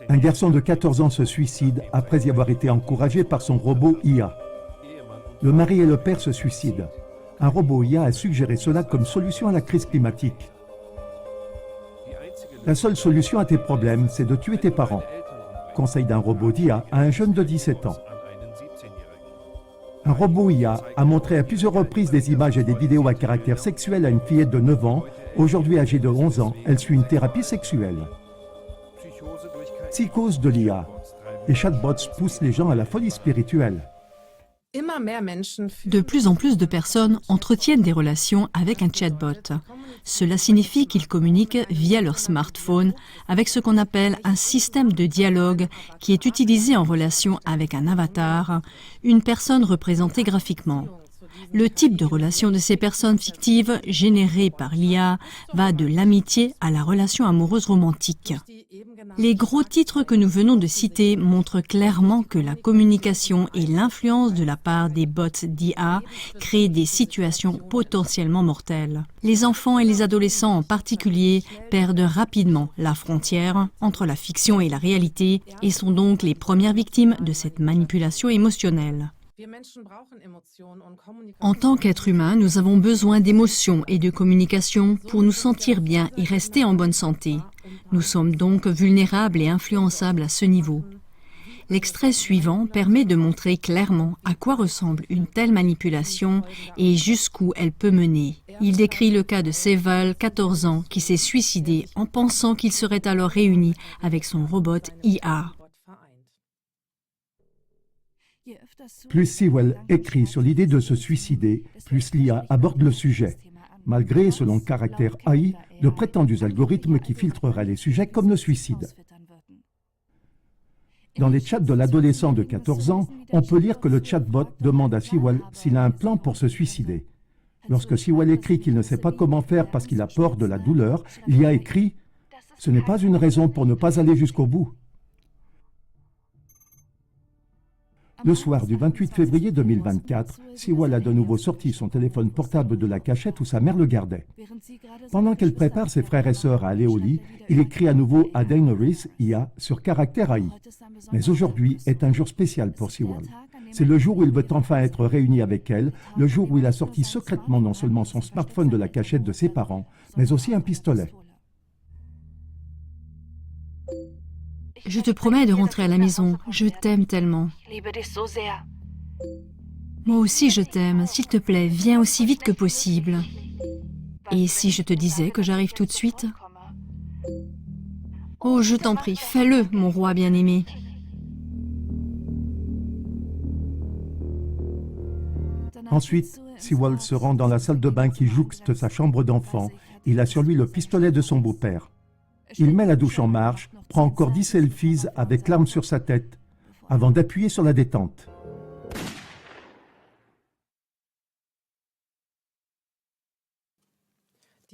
Un garçon de 14 ans se suicide après y avoir été encouragé par son robot IA. Le mari et le père se suicident. Un robot IA a suggéré cela comme solution à la crise climatique. La seule solution à tes problèmes, c'est de tuer tes parents. Conseil d'un robot d'IA à un jeune de 17 ans. Un robot IA a montré à plusieurs reprises des images et des vidéos à caractère sexuel à une fillette de 9 ans. Aujourd'hui âgée de 11 ans, elle suit une thérapie sexuelle. Psychose de l'IA. Les chatbots poussent les gens à la folie spirituelle. De plus en plus de personnes entretiennent des relations avec un chatbot. Cela signifie qu'ils communiquent via leur smartphone avec ce qu'on appelle un système de dialogue qui est utilisé en relation avec un avatar, une personne représentée graphiquement. Le type de relation de ces personnes fictives générées par l'IA va de l'amitié à la relation amoureuse romantique. Les gros titres que nous venons de citer montrent clairement que la communication et l'influence de la part des bots d'IA créent des situations potentiellement mortelles. Les enfants et les adolescents en particulier perdent rapidement la frontière entre la fiction et la réalité et sont donc les premières victimes de cette manipulation émotionnelle. En tant qu'être humain, nous avons besoin d'émotions et de communication pour nous sentir bien et rester en bonne santé. Nous sommes donc vulnérables et influençables à ce niveau. L'extrait suivant permet de montrer clairement à quoi ressemble une telle manipulation et jusqu'où elle peut mener. Il décrit le cas de Seval, 14 ans, qui s'est suicidé en pensant qu'il serait alors réuni avec son robot IA. Plus Sewell écrit sur l'idée de se suicider, plus l'IA aborde le sujet, malgré, selon Caractère AI, de prétendus algorithmes qui filtreraient les sujets comme le suicide. Dans les chats de l'adolescent de 14 ans, on peut lire que le chatbot demande à Sewell s'il a un plan pour se suicider. Lorsque Sewell écrit qu'il ne sait pas comment faire parce qu'il a peur de la douleur, l'IA écrit « Ce n'est pas une raison pour ne pas aller jusqu'au bout ». Le soir du 28 février 2024, Sewell a de nouveau sorti son téléphone portable de la cachette où sa mère le gardait. Pendant qu'elle prépare ses frères et sœurs à aller au lit, il écrit à nouveau à Daenerys, IA, sur Caractère AI. Mais aujourd'hui est un jour spécial pour Sewell. C'est le jour où il veut enfin être réuni avec elle, le jour où il a sorti secrètement non seulement son smartphone de la cachette de ses parents, mais aussi un pistolet. Je te promets de rentrer à la maison. Je t'aime tellement. Moi aussi je t'aime. S'il te plaît, viens aussi vite que possible. Et si je te disais que j'arrive tout de suite? Oh, je t'en prie, fais-le, mon roi bien-aimé. Ensuite, Sewell se rend dans la salle de bain qui jouxte sa chambre d'enfant. Il a sur lui le pistolet de son beau-père. Il met la douche en marche, prend encore 10 selfies avec l'arme sur sa tête, avant d'appuyer sur la détente.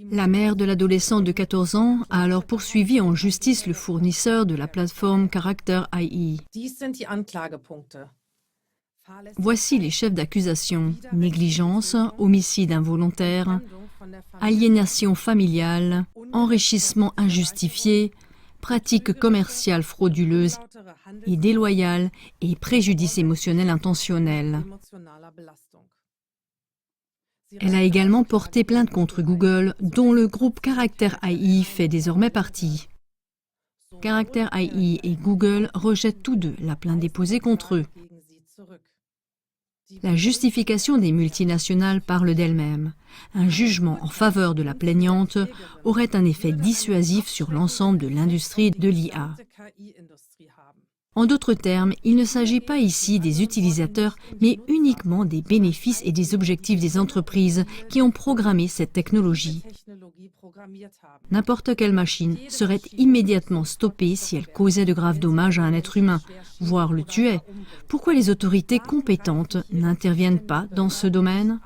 La mère de l'adolescent de 14 ans a alors poursuivi en justice le fournisseur de la plateforme Caractère AI. Voici les chefs d'accusation: négligence, homicide involontaire, aliénation familiale, enrichissement injustifié, pratiques commerciales frauduleuses et déloyales et préjudice émotionnel intentionnel. Elle a également porté plainte contre Google, dont le groupe Caractère AI fait désormais partie. Caractère AI et Google rejettent tous deux la plainte déposée contre eux. La justification des multinationales parle d'elle-même. Un jugement en faveur de la plaignante aurait un effet dissuasif sur l'ensemble de l'industrie de l'IA. En d'autres termes, il ne s'agit pas ici des utilisateurs, mais uniquement des bénéfices et des objectifs des entreprises qui ont programmé cette technologie. N'importe quelle machine serait immédiatement stoppée si elle causait de graves dommages à un être humain, voire le tuait. Pourquoi les autorités compétentes n'interviennent pas dans ce domaine?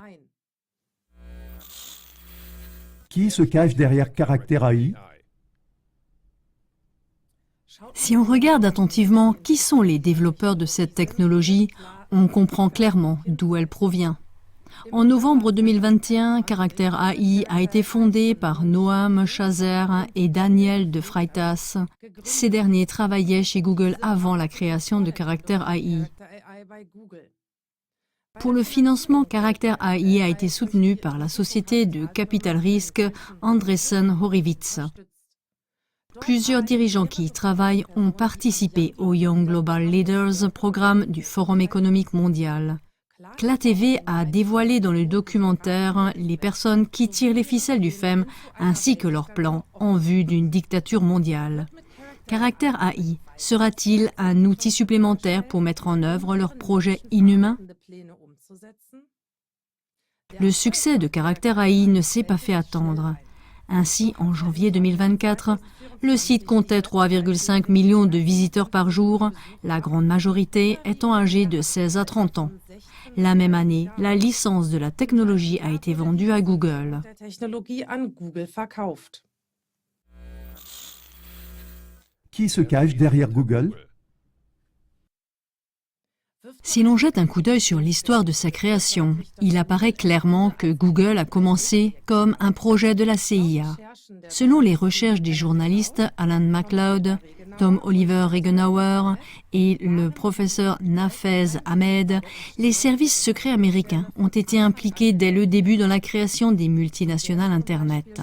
Qui se cache derrière Caractère AI? Si on regarde attentivement qui sont les développeurs de cette technologie, on comprend clairement d'où elle provient. En novembre 2021, Caractère AI a été fondé par Noam Chazer et Daniel de Freitas. Ces derniers travaillaient chez Google avant la création de Caractère AI. Pour le financement, Caractère AI a été soutenu par la société de capital risque Andreessen Horowitz. Plusieurs dirigeants qui y travaillent ont participé au Young Global Leaders programme du Forum économique mondial. CLA TV a dévoilé dans le documentaire les personnes qui tirent les ficelles du FEM ainsi que leurs plans en vue d'une dictature mondiale. Caractère AI sera-t-il un outil supplémentaire pour mettre en œuvre leurs projets inhumains? Le succès de Caractère AI ne s'est pas fait attendre. Ainsi, en janvier 2024, le site comptait 3,5 millions de visiteurs par jour, la grande majorité étant âgés de 16 à 30 ans. La même année, la licence de la technologie a été vendue à Google. Qui se cache derrière Google? Si l'on jette un coup d'œil sur l'histoire de sa création, il apparaît clairement que Google a commencé comme un projet de la CIA. Selon les recherches des journalistes Alan MacLeod, Tom Oliver Regenauer et le professeur Nafez Ahmed, les services secrets américains ont été impliqués dès le début dans la création des multinationales Internet.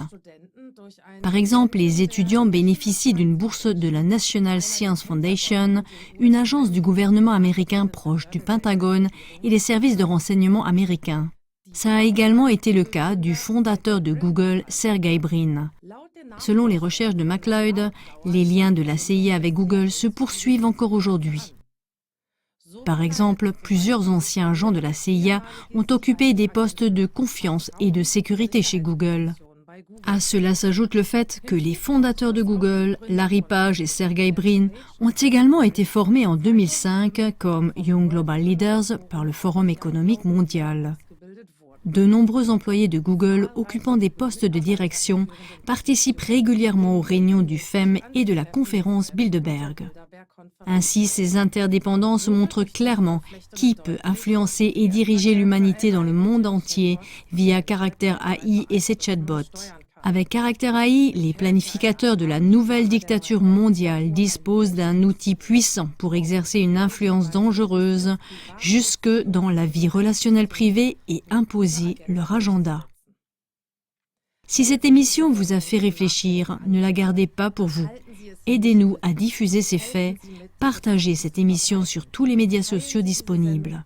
Par exemple, les étudiants bénéficient d'une bourse de la National Science Foundation, une agence du gouvernement américain proche du Pentagone et les services de renseignement américains. Ça a également été le cas du fondateur de Google, Sergey Brin. Selon les recherches de MacLeod, les liens de la CIA avec Google se poursuivent encore aujourd'hui. Par exemple, plusieurs anciens agents de la CIA ont occupé des postes de confiance et de sécurité chez Google. À cela s'ajoute le fait que les fondateurs de Google, Larry Page et Sergey Brin, ont également été formés en 2005 comme Young Global Leaders par le Forum économique mondial. De nombreux employés de Google occupant des postes de direction participent régulièrement aux réunions du FEM et de la conférence Bilderberg. Ainsi, ces interdépendances montrent clairement qui peut influencer et diriger l'humanité dans le monde entier via Caractère AI et ses chatbots. Avec Caractère AI, les planificateurs de la nouvelle dictature mondiale disposent d'un outil puissant pour exercer une influence dangereuse jusque dans la vie relationnelle privée et imposer leur agenda. Si cette émission vous a fait réfléchir, ne la gardez pas pour vous. Aidez-nous à diffuser ces faits, partagez cette émission sur tous les médias sociaux disponibles.